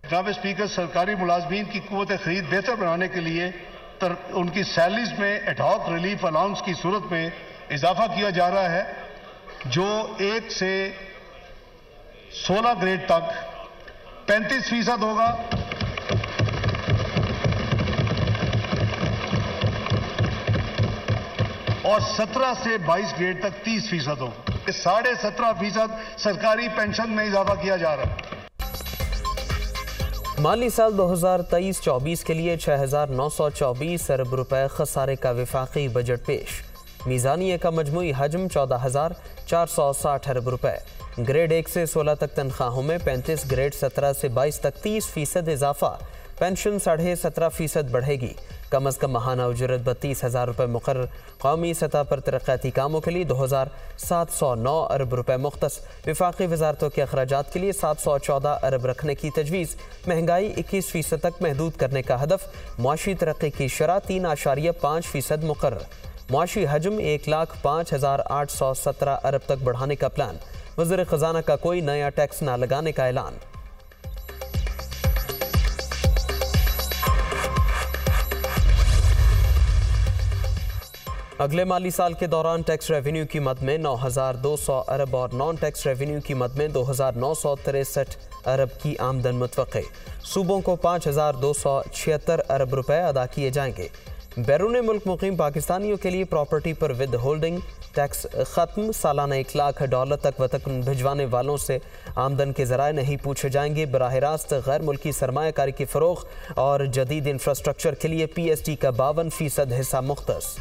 जनाब स्पीकर, सरकारी मुलाजमीन की कुव्वत खरीद बेहतर बनाने के लिए उनकी सैलरीज में एडहॉक रिलीफ अलाउंस की सूरत में इजाफा किया जा रहा है, जो 1 से 16 ग्रेड तक 35% होगा और 17 से 22 ग्रेड तक 30% होगा। 17.5% सरकारी पेंशन में इजाफा किया जा रहा है। माली साल 2023-24 के लिए 6,924 अरब रुपए खसारे का विफाकी बजट पेश। मीज़ानिये का मजमूई हजम 14,460 अरब रुपए। ग्रेड 1 से 16 तक तनख्वाहों में 35, ग्रेड 17 से 22 तक 30% इजाफा। पेंशन 17.5% बढ़ेगी। कम अज़ कम माहाना उजरत 32,000 रुपये मुकर्रर। कौमी सतह पर तरक्याती कामों के लिए 2,709 अरब रुपये मुख्तस। विफाकी वजारतों के अखराजात के लिए 714 अरब रखने की तजवीज़। महंगाई 21% तक महदूद करने का हदफ। मुआशी तरक्की की शरह 3.5% मुकर्रर। मुआशी हजम 1,05,817 अरब तक बढ़ाने का प्लान। वज़ीर ख़जाना का कोई नया टैक्स न लगाने का ऐलान। अगले माली साल के दौरान टैक्स रेवेन्यू की मद में 9,200 अरब और नॉन टैक्स रेवेन्यू की मद में 2,963 अरब की आमदन मुतवक्के। सूबों को 5,276 अरब रुपए अदा किए जाएंगे। बैरून मुल्क मुकीम पाकिस्तानियों के लिए प्रॉपर्टी पर विद होल्डिंग टैक्स ख़त्म। सालाना $1,00,000 तक वतन भिजवाने वालों से आमदन के ज़राए नहीं पूछे जाएंगे। बराह रास्त गैर मुल्की सरमायाकारी की फ़रोग़ और जदीद इंफ्रास्ट्रक्चर के लिए PST का 52% हिस्सा मुख्तस।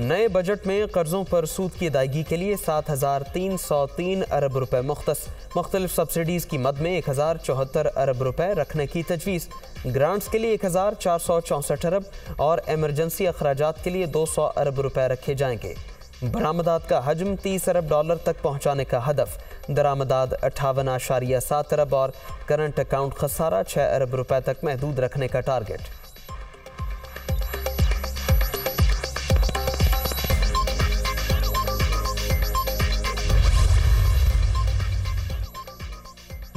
नए बजट में कर्जों पर सूद की अदायगी के लिए 7,303 अरब रुपए मुख्तस। मुख्तलिफ सब्सिडीज़ की मद में 1,074 अरब रुपए रखने की तजवीज़। ग्रांट्स के लिए 1,464 अरब और एमरजेंसी अखराजात के लिए 200 अरब रुपए रखे जाएंगे। बरामदात का हजम $30 अरब तक पहुँचाने का हदफ। दरामदात 58.7 अरब और करंट अकाउंट खसारा 6 अरब रुपए तक महदूद रखने का टारगेट।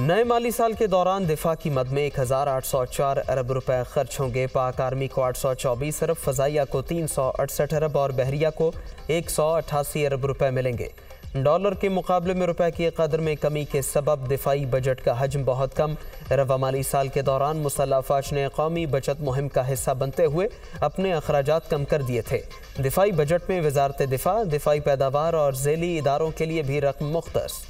नए माली साल के दौरान दिफा की मद में 1,804 अरब रुपए खर्च होंगे। पाक आर्मी को 824 अरब, फ़ज़ाइया को 368 अरब और बहरिया को 188 अरब रुपए मिलेंगे। डॉलर के मुकाबले में रुपए की कदर में कमी के सबब दिफाई बजट का हजम बहुत कम। रवा माली साल के दौरान मुसल्लह अफ़वाज ने कौमी बचत मुहिम का हिस्सा बनते हुए अपने अखराजात कम कर दिए थे। दिफाई बजट में वजारत दिफा, दिफाई पैदावार और ज़ैली इदारों के लिए भी रकम मुख्तस।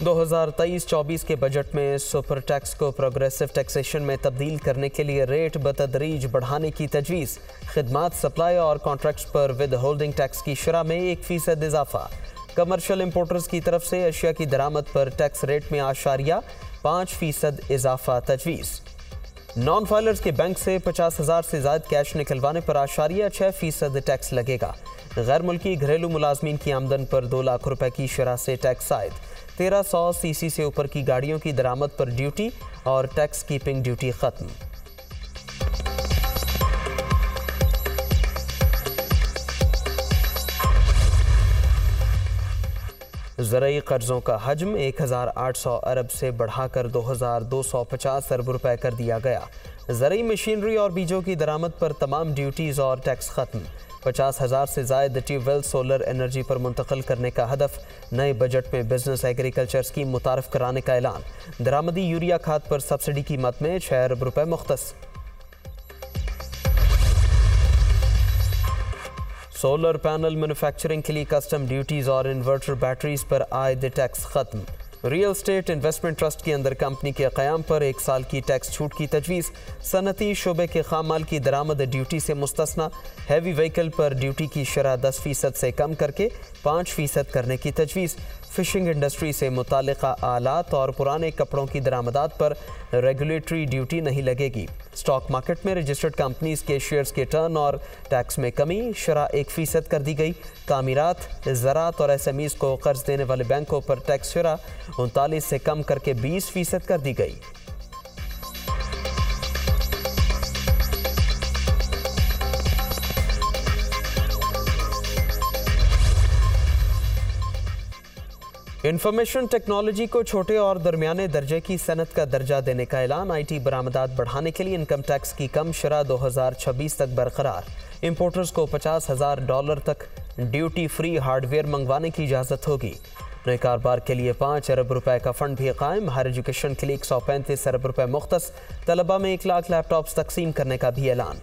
दो 2023-24 के बजट में सुपर टैक्स को प्रोग्रेसिव टैक्सेशन में तब्दील करने के लिए रेट बतदरीज बढ़ाने की तजवीज़। खिदमात, सप्लाई और कॉन्ट्रैक्ट्स पर विद होल्डिंग टैक्स की शरह में 1% इजाफा। कमर्शियल इंपोर्टर्स की तरफ से अशिया की दरामद पर टैक्स रेट में 5% इजाफा तजवीज़। नॉन फाइलर्स के बैंक से 50,000 से ज़ायद कैश निकलवाने पर 6% टैक्स लगेगा। गैर मुल्की घरेलू मुलाजमीन की आमदन पर 2 लाख रुपए की शरह से टैक्स आयद। 1300 सीसी से ऊपर की गाड़ियों की दरामद पर ड्यूटी और टैक्स कीपिंग ड्यूटी खत्म। ज़रई कर्जों का हजम 1,800 अरब से बढ़ाकर 2,250 अरब रुपए कर दिया गया। ज़रई मशीनरी और बीजों की दरामद पर तमाम ड्यूटीज़ और टैक्स खत्म। 50,000 से ज़ायद ट्यूबवेल सोलर एनर्जी पर मुंतकिल करने का हदफ। नए बजट में बिजनेस एग्रीकल्चर स्कीम मुतारफ़ कराने का ऐलान। दरामदी यूरिया खाद पर सब्सिडी की मद में 6 अरब रुपए मुख्तस। सोलर पैनल मैन्युफैक्चरिंग के लिए कस्टम ड्यूटीज़ और इन्वर्टर बैटरीज पर आयद टैक्स खत्म। रियल स्टेट इन्वेस्टमेंट ट्रस्ट के अंदर कंपनी के क़याम पर 1 साल की टैक्स छूट की तजवीज़। सनती शोबे के खाम माल की दरामद ड्यूटी से मुस्तस्ना। हैवी व्हीकल पर ड्यूटी की शरह 10% से कम करके 5% करने की तजवीज़। फिशिंग इंडस्ट्री से मुताल्लिका आलात और पुराने कपड़ों की दरामदात पर रेगुलेटरी ड्यूटी नहीं लगेगी। स्टॉक मार्केट में रजिस्टर्ड कंपनीज के शेयर्स के टर्न और टैक्स में कमी, शरह 1% कर दी गई। तामीरात, ज़राअत और SMEs को कर्ज देने वाले बैंकों पर टैक्स शरह 39 से कम करके 20% कर दी गई। इंफॉर्मेशन टेक्नोलॉजी को छोटे और दरमियाने दर्जे की सनत का दर्जा देने का ऐलान। IT बरामदात बढ़ाने के लिए इनकम टैक्स की कम शरह 2026 तक बरकरार। इंपोर्टर्स को $50,000 तक ड्यूटी फ्री हार्डवेयर मंगवाने की इजाज़त होगी। नए कारोबार के लिए 5 अरब रुपए का फंड भी कायम। हायर एजुकेशन के लिए 135 अरब रुपए मुख्तस। तलबा में 1 लाख लैपटॉप्स तकसीम करने का भी ऐलान।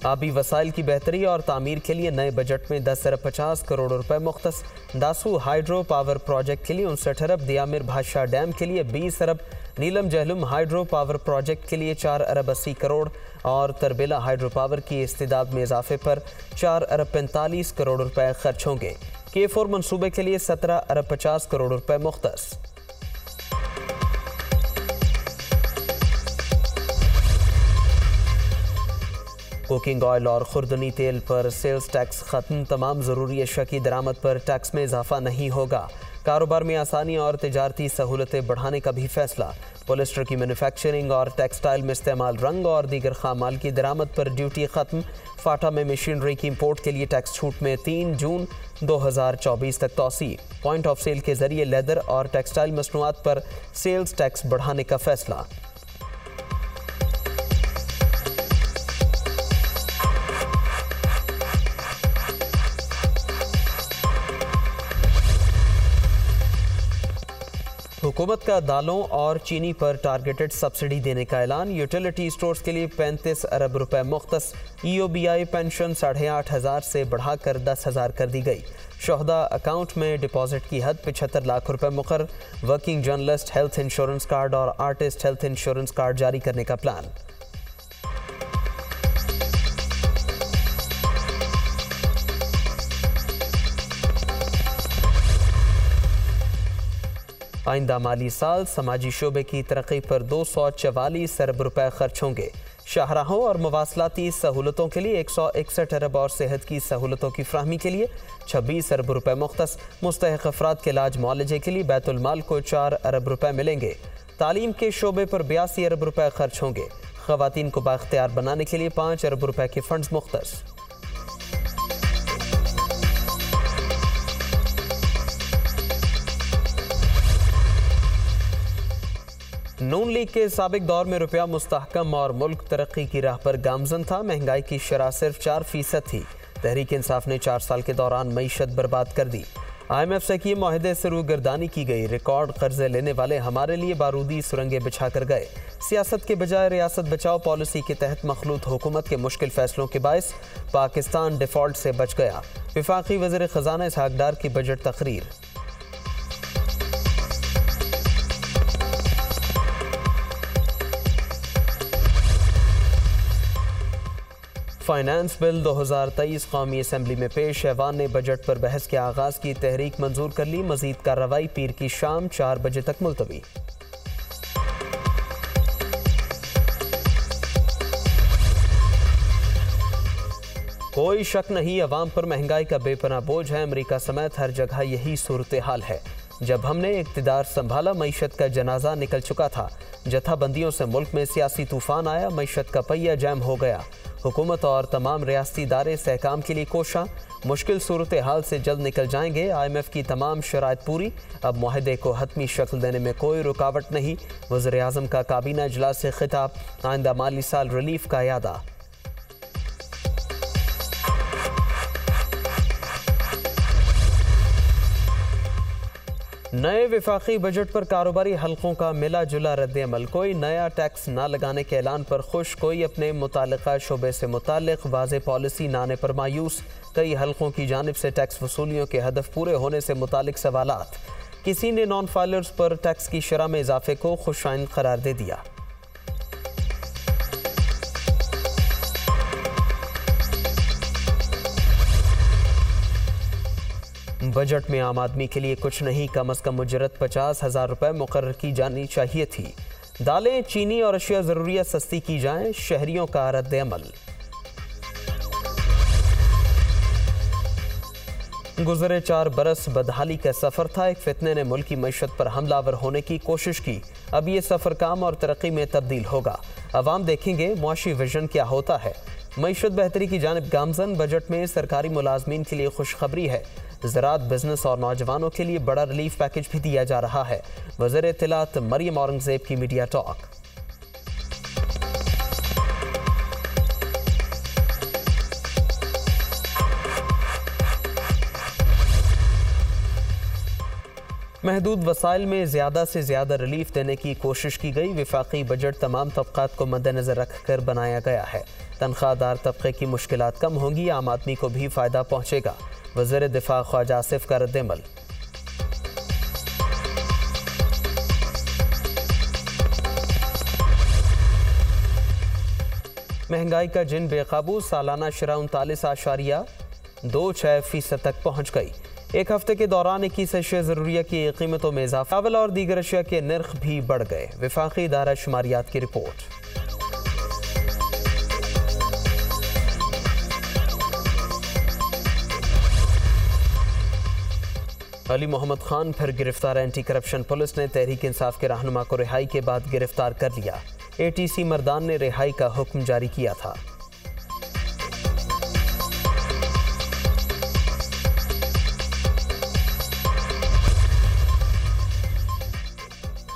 आबी वसाइल की बेहतरी और तामीर के लिए नए बजट में 10 अरब 50 करोड़ रुपए मुख्तस। दासू हाइड्रो पावर प्रोजेक्ट के लिए 59 अरब, दियामिर भाषा डैम के लिए 20 अरब, नीलम जहलुम हाइड्रो पावर प्रोजेक्ट के लिए 4 अरब 80 करोड़ और तरबेला हाइड्रो पावर की इस्तिदाद में इजाफे पर 4 अरब 45 करोड़ रुपए खर्च होंगे। K4 मनसूबे के लिए 17 अरब 50 करोड़ रुपए मुख्तस। कुकिंग ऑयल और खुर्दनी तेल पर सेल्स टैक्स खत्म। तमाम ज़रूरी अशिया की दरामद पर टैक्स में इजाफा नहीं होगा। कारोबार में आसानी और तिजारती सहूलतें बढ़ाने का भी फैसला। पॉलिस्टर की मैन्युफैक्चरिंग और टेक्सटाइल में इस्तेमाल रंग और दीगर खामाल की दरामद पर ड्यूटी खत्म। फाटा में मशीनरी की इंपोर्ट के लिए टैक्स छूट में 3 जून 2024 तक तौसी। पॉइंट ऑफ सेल के जरिए लेदर और टेक्सटाइल मसनूआत पर सेल्स टैक्स बढ़ाने का फैसला। हुकूमत का दालों और चीनी पर टारगेटेड सब्सिडी देने का ऐलान। यूटिलिटी स्टोर्स के लिए 35 अरब रुपए मुख्तस। EOBI पेंशन 8,500 से बढ़ाकर 10,000 कर दी गई। शोहदा अकाउंट में डिपॉजिट की हद 75 लाख रुपए मुकर। Working journalist health insurance card और आर्टिस्ट हेल्थ इंश्योरेंस कार्ड जारी करने का प्लान। आइंदा माली साल समाजी शोबे की तरक्की पर 244 अरब रुपए खर्च होंगे। शाहराहों और मवासलाती सहूलतों के लिए 161 अरब और सेहत की सहूलतों की फ्राहमी के लिए 26 अरब रुपए मुख्तस। मुस्तहिक अफराद के इलाज मुआलजे के लिए बैतुल माल को 4 अरब रुपए मिलेंगे। तालीम के शोबे पर 82 अरब रुपए खर्च होंगे। खवातीन को बाख्तियार बनाने के लिए 5 अरब रुपए के फंड्स मुख्तस। नून लीग के साबिक दौर में रुपया मुस्तहकम और मुल्क तरक्की की राह पर गामजन था। महंगाई की शरह सिर्फ 4% थी। तहरीक इंसाफ ने 4 साल के दौरान मईशत बर्बाद कर दी। IMF से किए मुआहदे से रूगर्दानी की गई। रिकॉर्ड कर्जे लेने वाले हमारे लिए बारूदी सुरंगें बिछा कर गए। सियासत के बजाय रियासत बचाओ पॉलिसी के तहत मखलूत हुकूमत के मुश्किल फैसलों के बायस पाकिस्तान डिफॉल्ट से बच गया। वफाकी वज़ीर ख़ज़ाना इसहाक डार की बजट तकरीर। फाइनेंस बिल 2023 कौमी असम्बली में पेश। ऐवान ने बजट पर बहस के आगाज की तहरीक मंजूर कर ली। मजीद कार्रवाई पीर की शाम 4 बजे तक मुलतवी। कोई शक नहीं, अवाम पर महंगाई का बेपनाह बोझ है। अमेरिका समेत हर जगह यही सूरत हाल है। जब हमने इक़्तिदार संभाला, मईशत का जनाजा निकल चुका था। जत्थाबंदियों से मुल्क में सियासी तूफान आया। मईशत का पहिया जैम हो गया। हुकूमत और तमाम रियासती इदारे सहकाम के लिए कोशां। मुश्किल सूरत हाल से जल्द निकल जाएंगे। IMF की तमाम शराइत पूरी। अब मुआहदे को हतमी शक्ल देने में कोई रुकावट नहीं। वज़ीर आज़म का काबीना इजलास से खिताब। आइंदा माली साल रिलीफ का यादा। नए विफाकी बजट पर कारोबारी हलकों का मिला जुला रद्द-ए-अमल। कोई नया टैक्स ना लगाने के ऐलान पर खुश, कोई अपने मुतालिका शोबे से मुतालिक वाज़े पॉलिसी न आने पर मायूस। कई हलकों की जानिब से टैक्स वसूलियों के हदफ पूरे होने से मुतालिक सवालात। किसी ने नॉन फाइलर्स पर टैक्स की शरह में इजाफे को खुशाइन करार दे दिया। बजट में आम आदमी के लिए कुछ नहीं, कम अज कम उजरत 50,000 रुपये मुकर्रर की जानी चाहिए थी। दालें, चीनी और अशिया ज़रूरियात सस्ती की जाएं, शहरियों का रद्द अमल। गुज़रे 4 बरस बदहाली का सफ़र था। एक फितने ने मुल्क की मईशत पर हमलावर होने की कोशिश की। अब ये सफ़र काम और तरक्की में तब्दील होगा। अवाम देखेंगे मुआशी विजन क्या होता है। मईशत बेहतरी की जानिब गामजन। बजट में सरकारी मुलाजमीन के लिए खुशखबरी है। ज़राअत, बिजनेस और नौजवानों के लिए बड़ा रिलीफ पैकेज भी दिया जा रहा है। वज़ीर इत्तलात मरियम औरंगज़ेब की मीडिया टॉक। महदूद वसाइल में ज़्यादा से ज़्यादा रिलीफ देने की कोशिश की गई। विफाकी बजट तमाम तबक़ात को मद्देनज़र रखकर बनाया गया है। तनख्वाहदार तबक़े की मुश्किलात कम होंगी, आम आदमी को भी फ़ायदा पहुँचेगा। वज़ीर दिफ़ा ख्वाजा आसिफ का रद्द-ए-अमल। महंगाई का जिन बेकाबू, सालाना शरह 39.26% तक पहुँच गई। एक हफ्ते के दौरान 21 अशिया ज़रूरिया की कीमतों में इजाफा, चावल और दीगर अशिया के नर्ख भी बढ़ गए। विफाकी इदारा शुमारियात की रिपोर्ट। अली मोहम्मद खान फिर गिरफ्तार। एंटी करप्शन पुलिस ने तहरीक इंसाफ के रहनुमा को रिहाई के बाद गिरफ्तार कर लिया। ATC मर्दान ने रिहाई का हुक्म जारी किया था।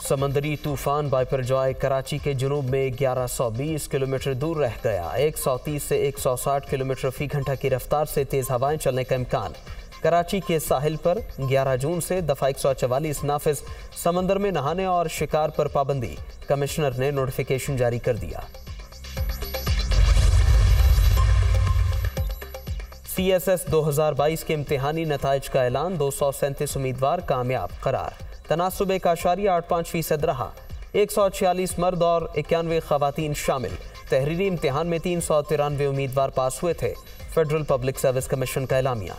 समंदरी तूफान बाइपरजॉय कराची के जुनूब में 1120 किलोमीटर दूर रह गया। 130 से 160 किलोमीटर फी घंटा की रफ्तार से तेज़ हवाएं चलने का इम्कान। कराची के साहिल पर 11 जून से दफ़ा 144 नाफिज। समंदर में नहाने और शिकार पर पाबंदी। कमिश्नर ने नोटिफिकेशन जारी कर दिया। CSS 2022 के इम्तिहानी नताइज का ऐलान। 237 उम्मीदवार कामयाब करार। तनासुब 1.85% रहा। 146 मर्द और 91 खवातीन शामिल। तहरीरी इम्तिहान में 393 उम्मीदवार पास हुए थे। फेडरल पब्लिक सर्विस कमीशन का एलामिया।